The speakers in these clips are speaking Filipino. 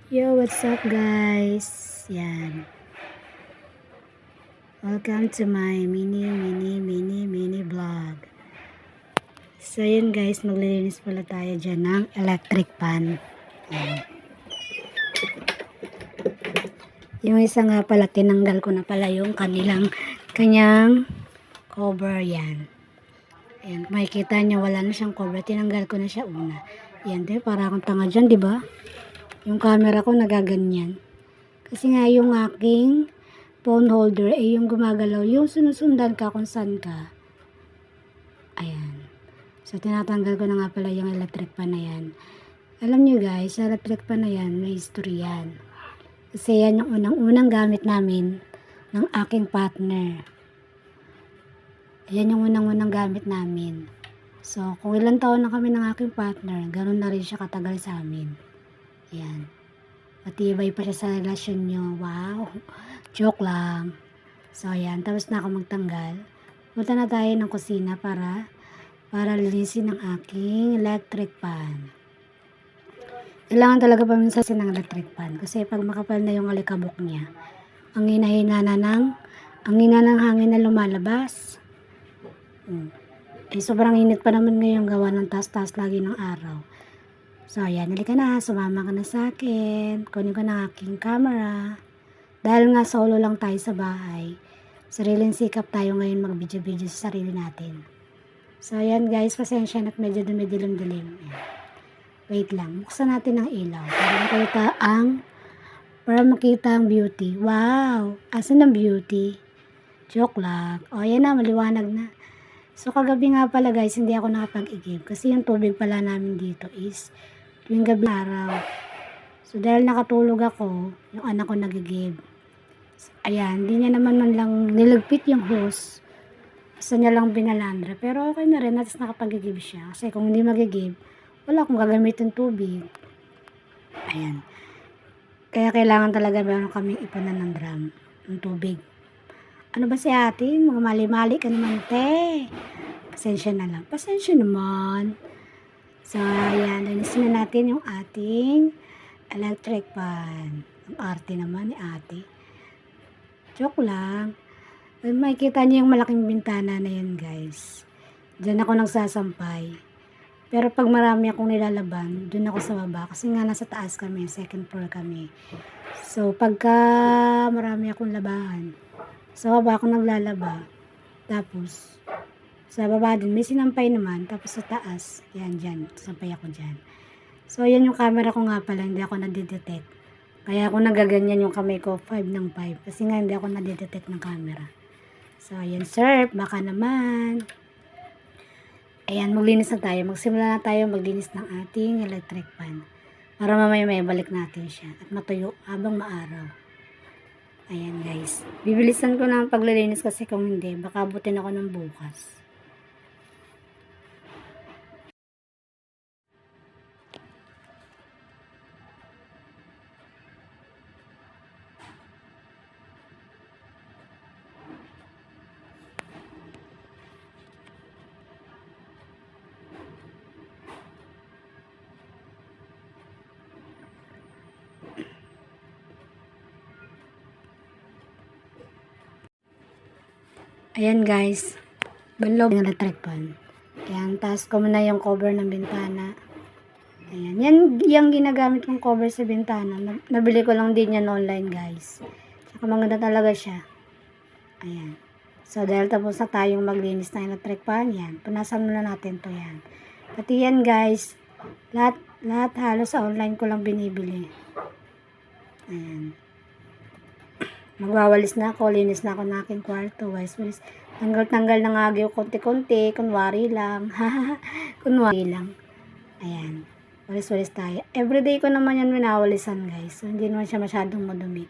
Yo, what's up guys? Yan. Welcome to my mini vlog. So yun guys, maglilinis pala tayo dyan ng electric pan. Yan. Yung isa nga pala, tinanggal ko na pala yung kanyang cover yan. Ayan, makikita nyo wala na siyang cover. Tinanggal ko na siya una. Yan, para akong tanga dyan, di ba? Yung camera ko nagaganyan. Kasi nga yung aking phone holder ay yung gumagalaw, yung sinusundan ka kung saan ka. Ayan. So, tinatanggal ko na nga pala yung electric pan na yan. Alam nyo guys, sa electric pan na yan, may history yan. Kasi yan yung unang-unang gamit namin ng aking partner. Yan yung unang-unang gamit namin. So, kung ilang taon na kami ng aking partner, ganun na rin siya katagal sa amin. Ayan. Matibay pa siya sa relasyon nyo. Wow. Joke lang. So, ayan. Tapos na ako magtanggal. Punta na tayo ng kusina para linisin ang aking electric pan. Kailangan talaga paminsan ng electric pan. Kasi pag makapal na yung alikabok niya, ang hina ng hangin na lumalabas. Eh, sobrang init pa naman ngayon gawa ng taas-taas lagi ng araw. So, ayan, halika na, sumama ka na sa akin, kunin ko na aking camera. Dahil nga solo lang tayo sa bahay, sariling sikap tayo ngayon mag-video-video sa sarili natin. So, ayan guys, pasensya na't medyo dumidilim-dilim. Wait lang, buksan natin ang ilaw para makita ang beauty. Wow! Asan ang beauty? Joke lang. O, ayan na, maliwanag na. So, kagabi nga pala guys, hindi ako nakapag-igib kasi yung tubig pala namin dito is tuwing gabi araw. So, dahil nakatulog ako, yung anak ko nagigib. Ayan, hindi niya naman lang nilagpit yung hose. Basta niya lang binalandra. Pero okay na rin, at nakapagigib siya. Kasi kung hindi magigib, wala akong gagamitin tubig. Ayan. Kaya kailangan talaga meron kaming ipunan ng drum, ng tubig. Ano ba si ate? Mga mali-mali ka naman, te. Pasensya na lang. Pasensya naman. So, ayan. Linisin na natin yung ating electric pan. Ang arte naman ni ate. Joke lang. Makikita niyo yung malaking bintana na yan, guys. Diyan ako nagsasampay. Pero pag marami akong nilalaban, dun ako sa baba. Kasi nga nasa taas kami, second floor kami. So, pagka marami akong labahan, sa baba ako naglalaba. Tapos, sa baba din, may sinampay naman. Tapos sa taas, yan dyan. Sampay ako dyan. So, yan yung camera ko nga pala. Hindi ako nadidetect. Kaya ako nagaganyan yung kamay ko, 5 ng 5. Kasi nga hindi ako nadidetect ng camera. So, ayan sir, baka naman. Ayan, maglinis na tayo. Magsimula na tayo maglinis ng ating electric pan. Para mamaya may balik natin siya. At matuyo habang maaraw. Ayan guys. Bibilisan ko na ang paglilinis kasi kung hindi, baka abutin ako ng bukas. Ayan guys. Banlog ng electric pan. Ayan, taas ko muna yung cover ng bintana. Ayan, yan yung ginagamit kong cover sa bintana. Nabili ko lang din yan online guys. Saka maganda talaga siya. Ayan. So, dahil tapos na tayong maglinis ng electric pan, yan. Punasan muna natin to yan. Pati yan guys, lahat halos sa online ko lang binibili. Ayan. Magwawalis na ako, linis na ako ng aking kwarto. Walis. Tanggal-tanggal ng agyo, konti-konti, kunwari lang. Kunwari lang. Ayan. Walis-walis tayo. Everyday ko naman yan winawalisan guys. So, hindi naman siya masyadong madumi.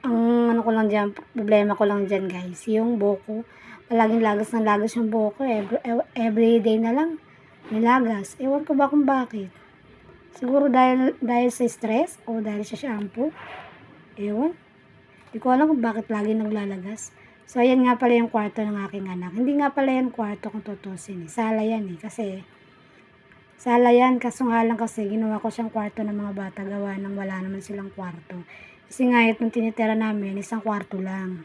Ang ano ko lang dyan, problema ko lang dyan guys, yung buhok. Palaging lagas ng lagas yung buhok. Everyday na lang. May lagas. Ewan ko ba kung bakit. Siguro dahil sa stress o dahil sa shampoo. Ewan. Hindi ko alam kung bakit lagi naglalagas. So, ayan nga pala yung kwarto ng aking anak. Hindi nga pala yan kwarto kung tutusin. Sala yan eh. Kasi, Sala yan, kaso nga lang kasi ginawa ko siyang kwarto ng mga bata gawa nang wala naman silang kwarto. Kasi nga itong tinitira namin, isang kwarto lang.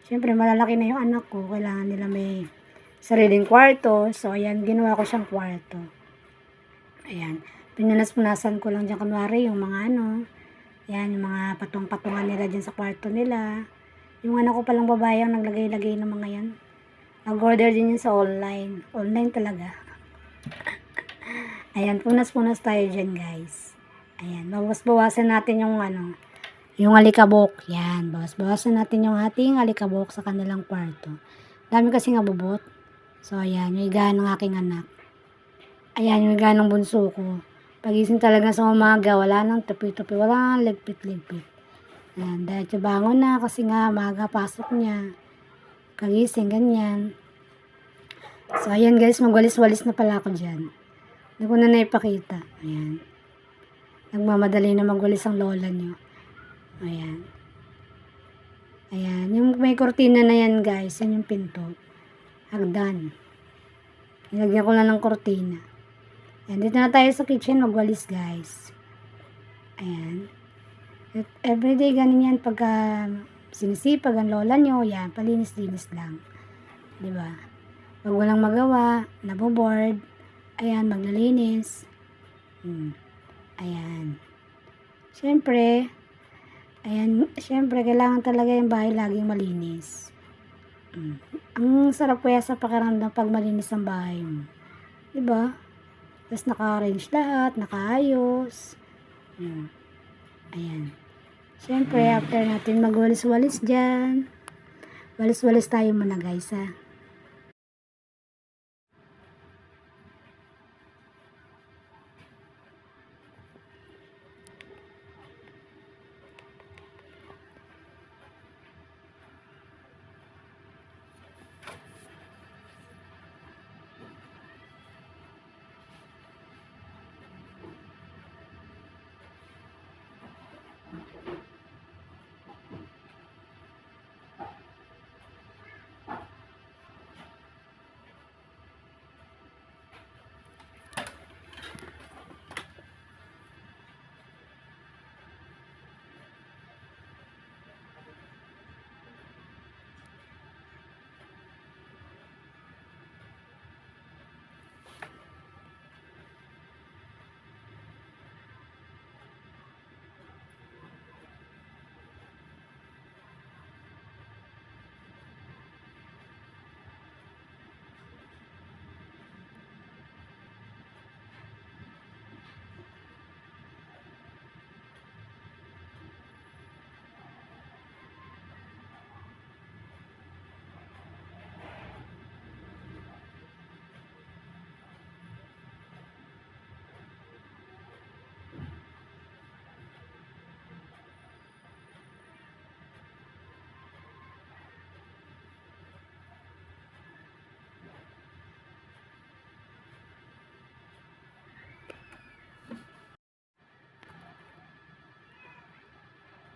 Siyempre malalaki na yung anak ko, kailangan nila may sariling kwarto. So ayan, ginawa ko siyang kwarto. Ayan, pinunas-punasan ko lang dyan kunwari yung mga yan, yung mga patong-patungan nila dyan sa kwarto nila. Yung anak ko palang babae ang naglagay-lagay ng mga yan. Nag-order din yun sa online. Online talaga. Ayan, punas-punas tayo dyan guys. Ayan, bawas-bawasan natin yung yung alikabok. Yan, bawas-bawasan natin yung ating alikabok sa kanilang kwarto. Dami kasi nga bubot. So ayan, yung higaan ng aking anak. Ayan, yung higaan ng bunso ko. Pagising talaga sa umaga, wala nang tupi-tupi, wala nang ligpit-ligpit. Ayan, dahil bangon na kasi nga maga pasok niya. Kagising, ganyan. So, ayan guys, magwalis-walis na pala ako dyan. Hindi ko na naipakita. Ayan. Nagmamadali na magwalis ang lola niyo. Ayan. Ayan. Yung may kortina na yan guys, yan yung pinto. Hagdan. Nilagyan ko na ng kortina. Ayan, dito na tayo sa kitchen magwalis guys. Ayan. At everyday ganun yan pagka sinisipag ang lola nyo, yan, palinis-linis lang. Diba? Pag walang magawa, naboboard, ayan, maglilinis. Ayan. Siyempre, kailangan talaga yung bahay laging malinis. Ang sarap kaya sa pakiramdam pag malinis ang bahay mo. Diba? Tapos naka-arrange lahat, nakaayos. Ayan. Siyempre, after natin magwalis-walis dyan, walis-walis tayo muna guys ha.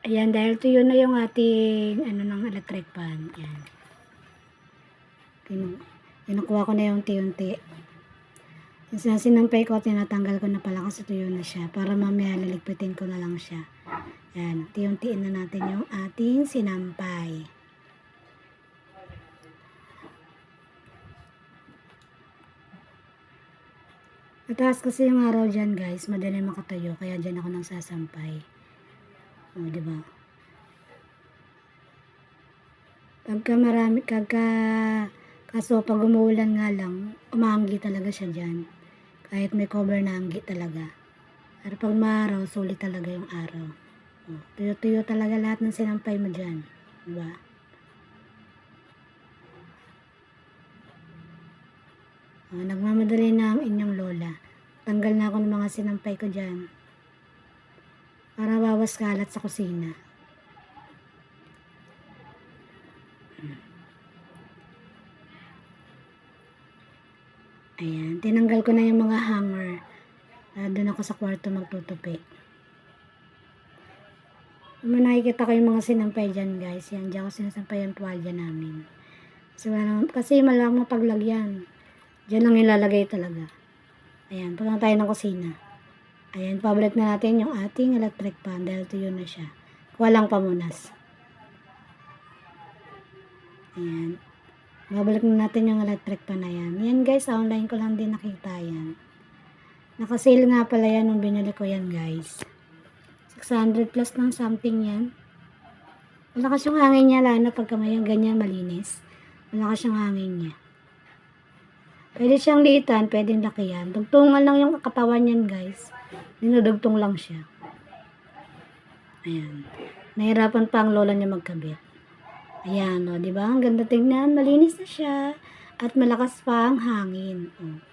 Ayan, dahil tuyo na yung ating ng electric pan. Ayan. Kinukuha ko na yung unti-unti. Yung sinampay ko, tinatanggal ko na pala kasi tuyo na siya. Para mamaya liligpitin ko na lang siya. Ayan, unti-untiin na natin yung ating sinampay. Mataas kasi yung araw dyan guys, madali makatayo. Kaya dyan ako nang sasampay. O, diba? Kaso pag umuulan nga lang, umaanggi talaga siya dyan. Kahit may cover na anggi talaga. Pero pag maaraw, sulit talaga yung araw. O, tuyo-tuyo talaga lahat ng sinampay mo dyan. Diba? O, nagmamadali na ang inyong lola. Tanggal na ako ng mga sinampay ko dyan. Para bawas kalat sa kusina. Ayan, tinanggal ko na yung mga hanger. Doon ako sa kwarto magtutupi. Kung nakikita ko yung mga sinampay dyan guys, yan, dyan ko sinasampay yung tuwalya namin. Kasi malang mapaglagyan. Dyan lang ilalagay talaga. Ayan, punta tayo ng kusina. Ayan, pabalik na natin yung ating electric pan dahil tuyo na siya. Walang pamunas. Ayan. Babalik na natin yung electric pan na yan. Yan guys, online ko lang din nakita yan. Nakasale nga pala yan nung binili ko yan guys. 600 plus ng something yan. Malakas yung hangin niya lalo pagka may ganyan malinis. Malakas yung hangin niya. Pwede siyang liitan, pwedeng lakihan. Dugtungan lang yung katawan niyan guys. Dinudugtong lang siya. Ayan. Nahirapan pa ang lola niya magkabit. Ayan, o, di ba? Ang ganda tingnan. Malinis na siya. At malakas pa ang hangin. O,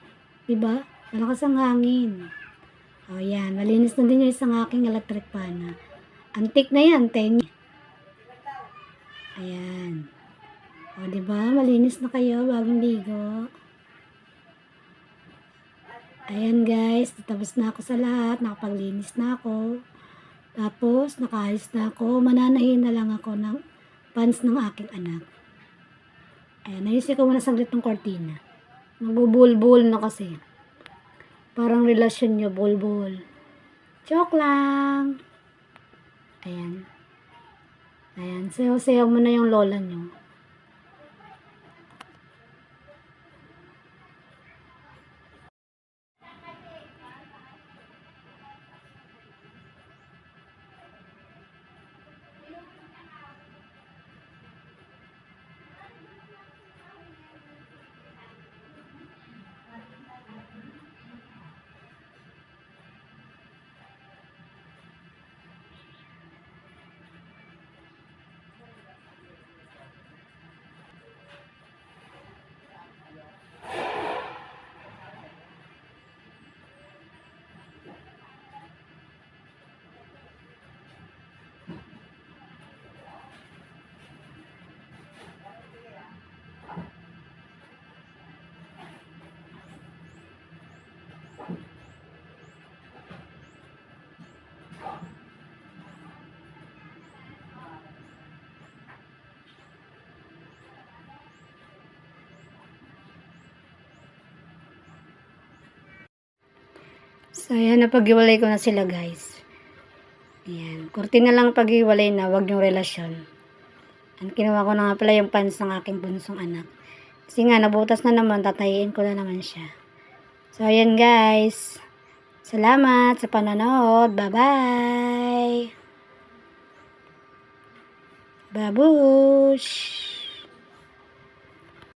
di ba? Malakas ang hangin. O, yan. Malinis na din yung isang aking electric pan. Antik na yan, 10. Ayan. O, di ba? Malinis na kayo bagong ligo. Ayan guys, tapos na ako sa lahat, nakapaglinis na ako. Tapos, nakaayos na ako. Mananahin na lang ako ng pants ng aking anak. Ayan, ayusin ko muna saglit ng kortina. Magbubulbul na kasi. Parang relasyon nyo, bulbul. Joke lang. Ayan. Ayan, sayaw-sayaw mo na yung lola nyo. So, ayan, napag-iwalay ko na sila, guys. Ayan, kurtina lang pag-iwalay na, wag yung relasyon. Ang kinuha ko na nga pala yung pants ng aking bunsong anak. Kasi nga, nabutas na naman, tatayin ko na naman siya. So, ayan, guys. Salamat sa panonood. Bye-bye! Babush!